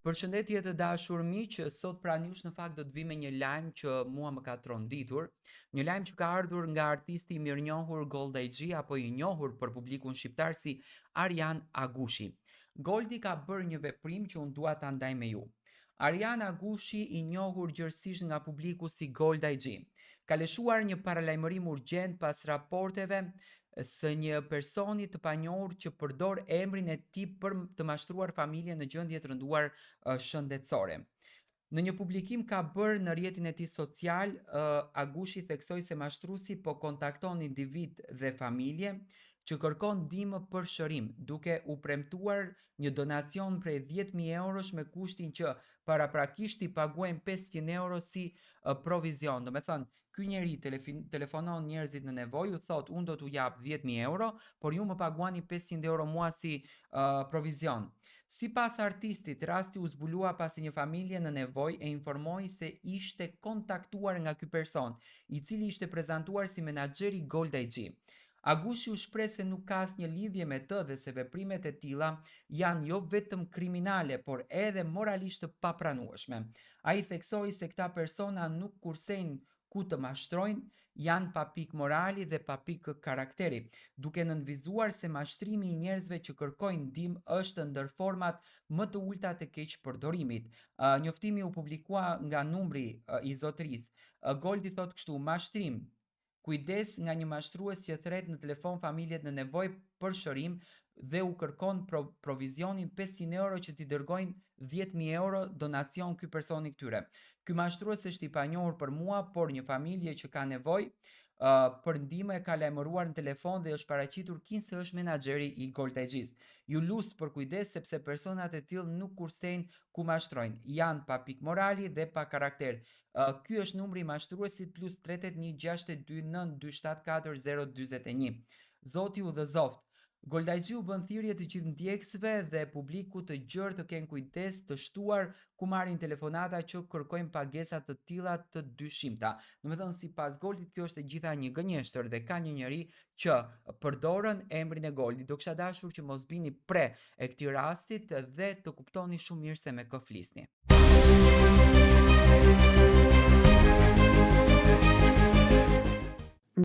Përshëndetje të dashur miq, sot pranë jush në fakt do të vi me një lajm që mua më ka tronditur, një lajm që ka ardhur nga artisti i mirënjohur Golda Xhi apo i njohur për publikun shqiptar si Arjan Agushi. Goldi ka bërë një veprim që unë dua ta ndaj me ju. Arjan Agushi i njohur gjërësisht nga publiku si Golda Xhi, ka lëshuar një paralajmërim urgjent pas raporteve së një personi të panjohur që përdor emrin e tij për të mashtruar familje në gjendje të rënduar shëndetësore. Në një publikim ka bërë në rrjetin e tij social, Agushi theksoi se mashtruesi po kontakton individ dhe familje që kërkon ndihmë për shërim, duke u premtuar një donacion prej 10.000 eurosh me kushtin që paraprakisht i paguajnë 500 euro si provizion. Do me thënë, ky njeri telefonon njerëzit në nevojë, u thot unë do t'u jap 10.000 euro, por ju më paguani 500 euro mua si provizion. Sipas artistit, rasti u zbulua pasi një familje në nevojë e informoi se ishte kontaktuar nga ky person, i cili ishte prezantuar si menaxheri Golda Xhi. Agushi u shpreh se nuk ka asnjë lidhje me të dhe se veprimet e tilla janë jo vetëm kriminale, por edhe moralisht të papranueshme. Ai theksoi se këta persona nuk kursejnë ku të mashtrojnë, janë pa pikë morali dhe pa pikë karakteri, duke nënvizuar se mashtrimi i njerëzve që kërkojnë ndihmë është ndër format më të ulta të keqpërdorimit. Njoftimi u publikua nga numri i zotërisë. Goldi thot kështu: mashtrim. Kujdes nga një mashtrues që thret në telefon familjet në nevojë për shërim dhe u kërkon provizionin 500 euro që t'i dërgojnë 10.000 euro donacion ky personi këtyre. Ky mashtrues është i panjohur për mua, por një familje që ka nevojë për ndihmë e ka lajmëruar në telefon dhe është paraqitur se është menaxheri i Golda Xhis. Ju lus për kujdes sepse personat e tillë nuk kursejnë ku mashtrojnë, janë pa pikë morali dhe pa karakter. Ky është numri i mashtruesit plus 381 Zoti u dhëzoft. Golda Xhi u bën thirrje të gjithë ndjekësve dhe publiku të gjerë të kenë kujdes të shtuar ku marrin telefonata që kërkojnë pagesa të tilla të dyshimta. Domethënë sipas Goldit kjo është e gjitha një gënjeshtër dhe ka një njeri që përdorën emrin e Goldit. Do kisha dashur që mos bini pre e këtij rastit dhe të kuptoni shumë mirë se me kë flisni.